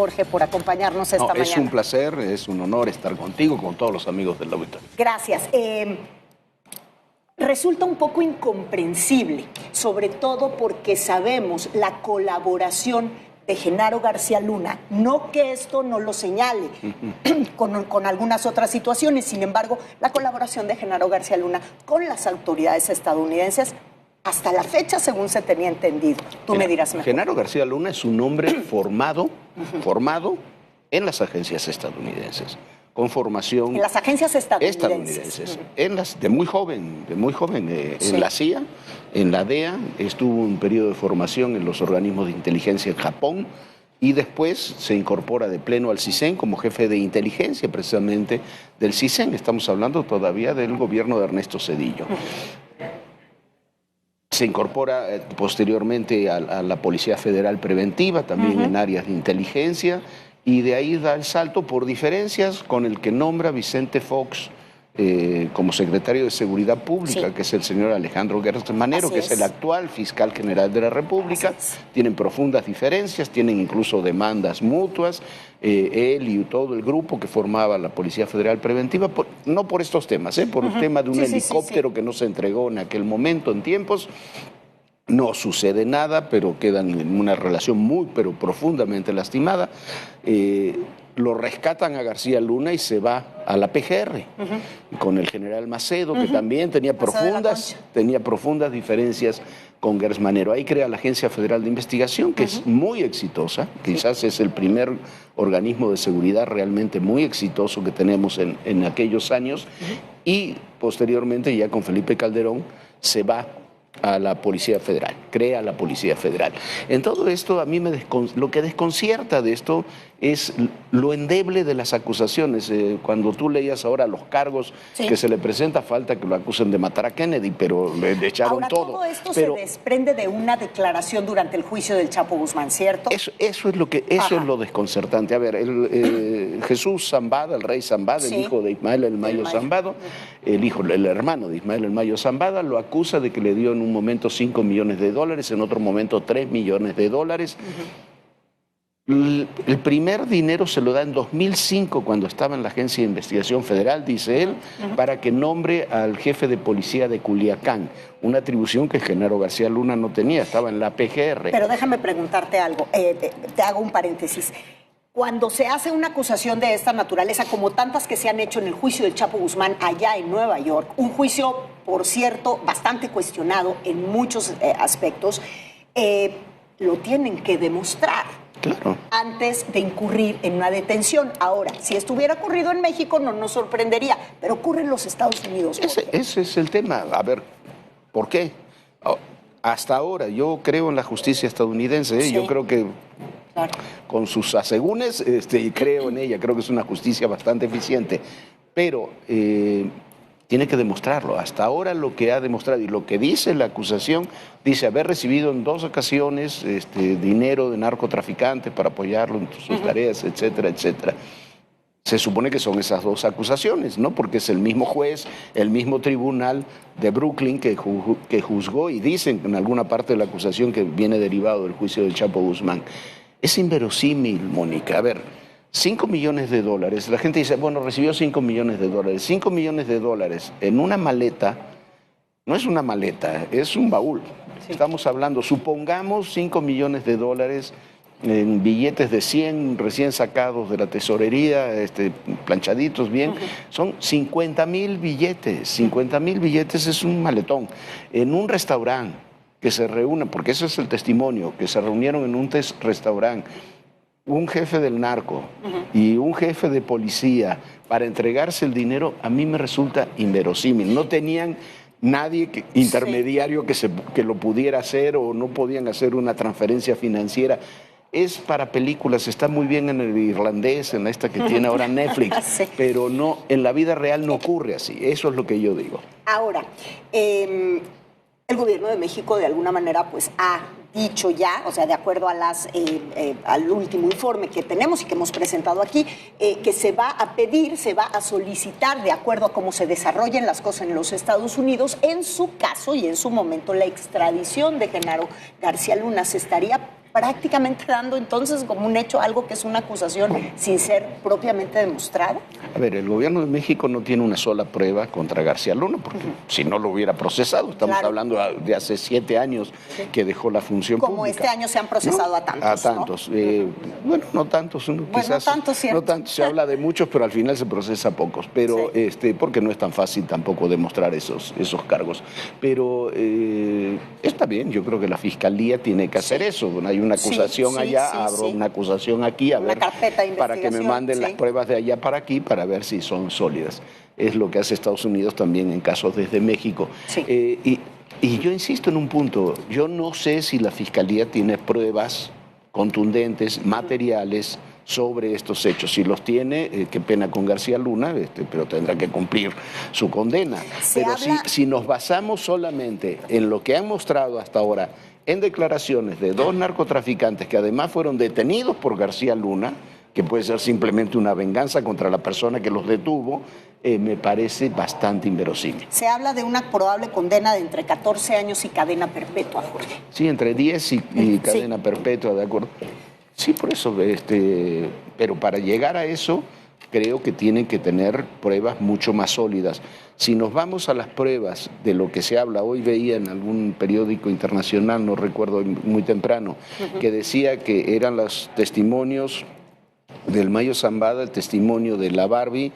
Jorge, por acompañarnos esta mañana. Es un placer, es un honor estar contigo, con todos los amigos del auditorio. Gracias. Resulta un poco incomprensible, sobre todo porque sabemos la colaboración de Genaro García Luna. No que esto no lo señale con algunas otras situaciones, sin embargo, la colaboración de Genaro García Luna con las autoridades estadounidenses hasta la fecha, según se tenía entendido. Tú me dirás mejor. Genaro García Luna es un hombre formado en las agencias estadounidenses, con formación... En las agencias estadounidenses. En las, de muy joven, sí. En la CIA, en la DEA, estuvo un periodo de formación en los organismos de inteligencia en Japón y después se incorpora de pleno al CISEN como jefe de inteligencia precisamente del CISEN. Estamos hablando todavía del gobierno de Ernesto Zedillo. Se incorpora posteriormente a la Policía Federal Preventiva, también en áreas de inteligencia, y de ahí da el salto por diferencias con el que nombra Vicente Fox como secretario de Seguridad Pública, que es el señor Alejandro Gertz Manero, que es el actual fiscal general de la República. Tienen profundas diferencias, tienen incluso demandas mutuas, él y todo el grupo que formaba la Policía Federal Preventiva, no por estos temas, por el tema de un helicóptero que no se entregó en aquel momento, en tiempos. No sucede nada, pero quedan en una relación muy, pero profundamente lastimada. Lo rescatan a García Luna y se va a la PGR, con el general Macedo, que también tenía profundas diferencias con Gertz Manero. Ahí crea la Agencia Federal de Investigación, que es muy exitosa, quizás es el primer organismo de seguridad realmente muy exitoso que tenemos en aquellos años, y posteriormente, ya con Felipe Calderón, se va a la Policía Federal, crea la Policía Federal. En todo esto, a mí lo que desconcierta de esto es lo endeble de las acusaciones. Cuando tú leías ahora los cargos que se le presenta, falta que lo acusen de matar a Kennedy, pero le echaron ahora, todo esto se desprende de una declaración durante el juicio del Chapo Guzmán, ¿cierto? Eso es lo desconcertante. A ver, Jesús Zambada, el rey Zambada, el hijo de Ismael El Mayo Zambada, el hermano de Ismael El Mayo Zambada, lo acusa de que le dio en un momento $5 millones, en otro momento $3 millones. El primer dinero se lo da en 2005, cuando estaba en la Agencia de Investigación Federal, dice él, para que nombre al jefe de policía de Culiacán, una atribución que Genaro García Luna no tenía, estaba en la PGR. Pero déjame preguntarte algo, te hago un paréntesis. Cuando se hace una acusación de esta naturaleza, como tantas que se han hecho en el juicio del Chapo Guzmán allá en Nueva York, un juicio, por cierto, bastante cuestionado en muchos aspectos, lo tienen que demostrar. Claro. Antes de incurrir en una detención. Ahora, si estuviera ocurrido en México no nos sorprendería, pero ocurre en los Estados Unidos. Ese es el tema. A ver, ¿por qué? Hasta ahora yo creo en la justicia estadounidense, yo creo que con sus asegúnes creo en ella, creo que es una justicia bastante eficiente, pero tiene que demostrarlo. Hasta ahora lo que ha demostrado y lo que dice la acusación, dice haber recibido en 2 ocasiones dinero de narcotraficantes para apoyarlo en sus tareas, etcétera, etcétera. Se supone que son esas 2 acusaciones, ¿no? Porque es el mismo juez, el mismo tribunal de Brooklyn que juzgó, y dicen en alguna parte de la acusación que viene derivado del juicio del Chapo Guzmán. Es inverosímil, Mónica. A ver, $5 millones. La gente dice, bueno, recibió $5 millones. $5 millones en una maleta, no es una maleta, es un baúl. Estamos hablando, supongamos $5 millones en billetes de 100 recién sacados de la tesorería, planchaditos bien, son 50,000 billetes. 50,000 billetes es un maletón. En un restaurante que se reúne, porque eso es el testimonio, que se reunieron en un restaurante, un jefe del narco y un jefe de policía para entregarse el dinero, a mí me resulta inverosímil. No tenían nadie intermediario que lo pudiera hacer, o no podían hacer una transferencia financiera. Es para películas, está muy bien en el irlandés, en esta que tiene ahora Netflix, pero no, en la vida real no ocurre así. Eso es lo que yo digo. Ahora, el gobierno de México de alguna manera pues ha dicho ya, o sea, de acuerdo a al último informe que tenemos y que hemos presentado aquí, que se va a pedir, se va a solicitar, de acuerdo a cómo se desarrollen las cosas en los Estados Unidos, en su caso y en su momento, la extradición de Genaro García Luna. Se estaría prácticamente dando entonces como un hecho algo que es una acusación sin ser propiamente demostrado? A ver, el gobierno de México no tiene una sola prueba contra García Luna, porque si no lo hubiera procesado, estamos hablando de hace 7 años que dejó la función como pública. Este año se han procesado a tantos. A tantos. Bueno, no tantos, quizás. No tantos, ¿cierto? No tantos, se habla de muchos, pero al final se procesa a pocos. Pero porque no es tan fácil tampoco demostrar esos cargos. Pero está bien, yo creo que la Fiscalía tiene que hacer eso. Hay una acusación allá, abro una acusación aquí, a ver, para que me manden las pruebas de allá para aquí, para ver si son sólidas. Es lo que hace Estados Unidos también en casos desde México. Y yo insisto en un punto, yo no sé si la Fiscalía tiene pruebas contundentes, materiales, sobre estos hechos. Si los tiene, qué pena con García Luna, pero tendrá que cumplir su condena. Pero si nos basamos solamente en lo que han mostrado hasta ahora, en declaraciones de 2 narcotraficantes que además fueron detenidos por García Luna, que puede ser simplemente una venganza contra la persona que los detuvo, me parece bastante inverosímil. Se habla de una probable condena de entre 14 años y cadena perpetua, Jorge. Sí, entre 10 y cadena perpetua, de acuerdo. Sí, por eso, pero para llegar a eso, creo que tienen que tener pruebas mucho más sólidas. Si nos vamos a las pruebas de lo que se habla, hoy veía en algún periódico internacional, no recuerdo muy temprano, que decía que eran los testimonios del Mayo Zambada, el testimonio de la Barbie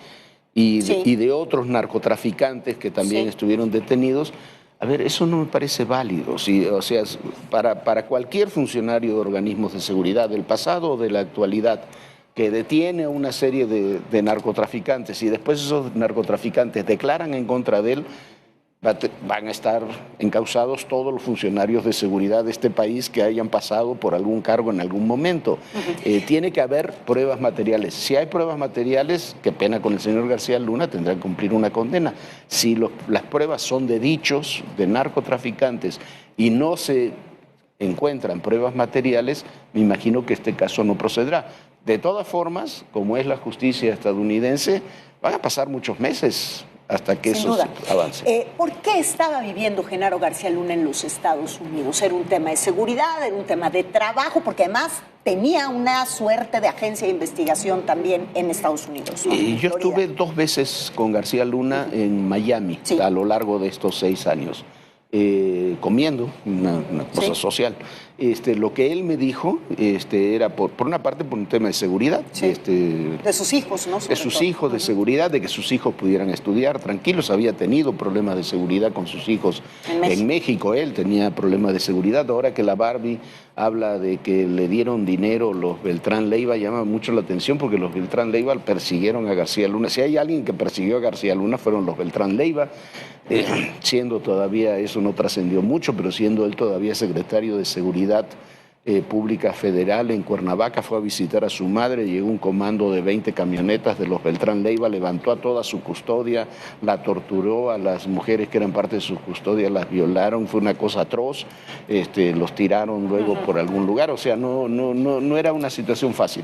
y de otros narcotraficantes que también estuvieron detenidos. A ver, eso no me parece válido. O sea, para cualquier funcionario de organismos de seguridad del pasado o de la actualidad que detiene a una serie de narcotraficantes y después esos narcotraficantes declaran en contra de él, van a estar encausados todos los funcionarios de seguridad de este país que hayan pasado por algún cargo en algún momento. Tiene que haber pruebas materiales. Si hay pruebas materiales, qué pena con el señor García Luna, tendrá que cumplir una condena. Si las pruebas son de dichos de narcotraficantes y no se encuentran pruebas materiales, me imagino que este caso no procederá. De todas formas, como es la justicia estadounidense, van a pasar muchos meses hasta que eso avance. ¿Por qué estaba viviendo Genaro García Luna en los Estados Unidos? ¿Era un tema de seguridad, era un tema de trabajo? Porque además tenía una suerte de agencia de investigación también en Estados Unidos, ¿no? Yo estuve 2 veces con García Luna en Miami a lo largo de estos 6 años. Comiendo, una cosa social. Lo que él me dijo era, por una parte, por un tema de seguridad. De sus hijos, ¿no? De sus hijos, de seguridad, de que sus hijos pudieran estudiar tranquilos. Había tenido problemas de seguridad con sus hijos en México. Él tenía problemas de seguridad. Ahora que la Barbie habla de que le dieron dinero los Beltrán Leiva, llama mucho la atención porque los Beltrán Leiva persiguieron a García Luna. Si hay alguien que persiguió a García Luna, fueron los Beltrán Leiva. Siendo todavía, eso no trascendió mucho, pero siendo él todavía secretario de Seguridad Pública Federal en Cuernavaca, fue a visitar a su madre, llegó un comando de 20 camionetas de los Beltrán Leiva, levantó a toda su custodia, la torturó, a las mujeres que eran parte de su custodia las violaron, fue una cosa atroz, los tiraron luego por algún lugar, o sea, no era una situación fácil.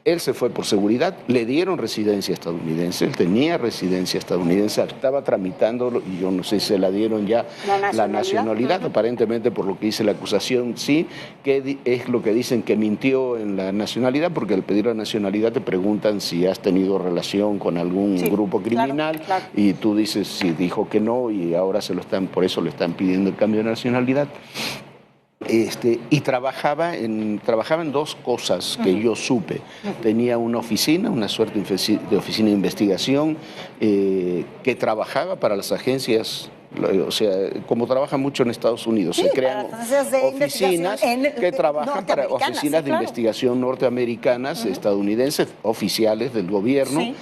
Él se fue por seguridad, le dieron residencia estadounidense, él tenía residencia estadounidense, estaba tramitando, y yo no sé si se la dieron ya la nacionalidad, aparentemente por lo que dice la acusación, sí, que es lo que dicen que mintió en la nacionalidad, porque al pedir la nacionalidad te preguntan si has tenido relación con algún grupo criminal, y tú dices si dijo que no, y ahora por eso le están pidiendo el cambio de nacionalidad. Y trabajaba en 2 cosas que yo supe. Tenía una oficina, una suerte de oficina de investigación, que trabajaba para las agencias, o sea, como trabaja mucho en Estados Unidos, se crean oficinas que trabajan para oficinas de investigación norteamericanas, estadounidenses, oficiales del gobierno.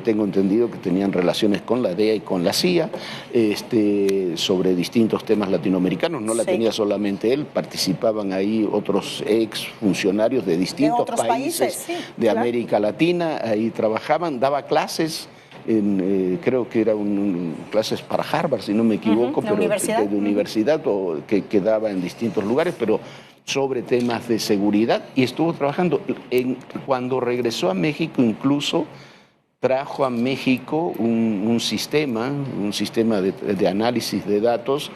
Tengo entendido que tenían relaciones con la DEA y con la CIA sobre distintos temas latinoamericanos. No la tenía solamente él, participaban ahí otros ex funcionarios de distintos países de América Latina. Ahí trabajaban, daba clases. Creo que eran clases para Harvard, si no me equivoco, pero de universidad o que daba en distintos lugares, pero sobre temas de seguridad. Y estuvo trabajando. Cuando regresó a México, incluso trajo a México un sistema de análisis de datos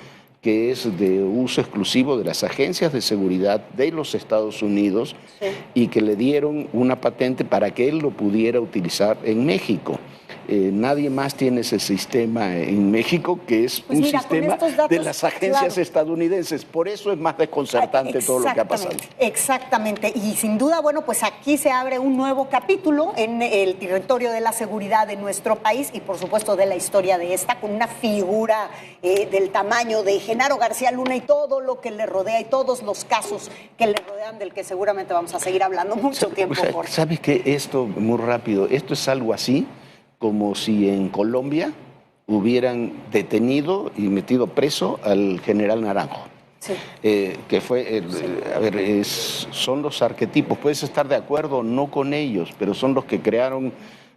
que es de uso exclusivo de las agencias de seguridad de los Estados Unidos, sí, y que le dieron una patente para que él lo pudiera utilizar en México. Nadie más tiene ese sistema en México, que es un sistema de las agencias estadounidenses. Por eso es más desconcertante todo lo que ha pasado. Exactamente. Y sin duda, bueno, pues aquí se abre un nuevo capítulo en el territorio de la seguridad de nuestro país y, por supuesto, de la historia de esta, con una figura del tamaño de Genaro García Luna y todo lo que le rodea y todos los casos que le rodean, del que seguramente vamos a seguir hablando mucho tiempo. Jorge. ¿Sabes qué? Esto, muy rápido, esto es algo así como si en Colombia hubieran detenido y metido preso al general Naranjo. Sí. Que fue, a ver, son los arquetipos, puedes estar de acuerdo o no con ellos, pero son los que crearon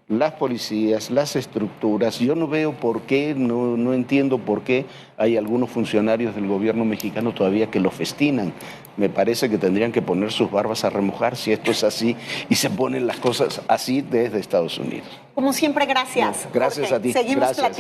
las policías, las estructuras. Yo no veo por qué, no entiendo por qué hay algunos funcionarios del gobierno mexicano todavía que lo festinan. Me parece que tendrían que poner sus barbas a remojar si esto es así y se ponen las cosas así desde Estados Unidos. Como siempre, gracias. No, gracias, Jorge. A ti. Seguimos platicando.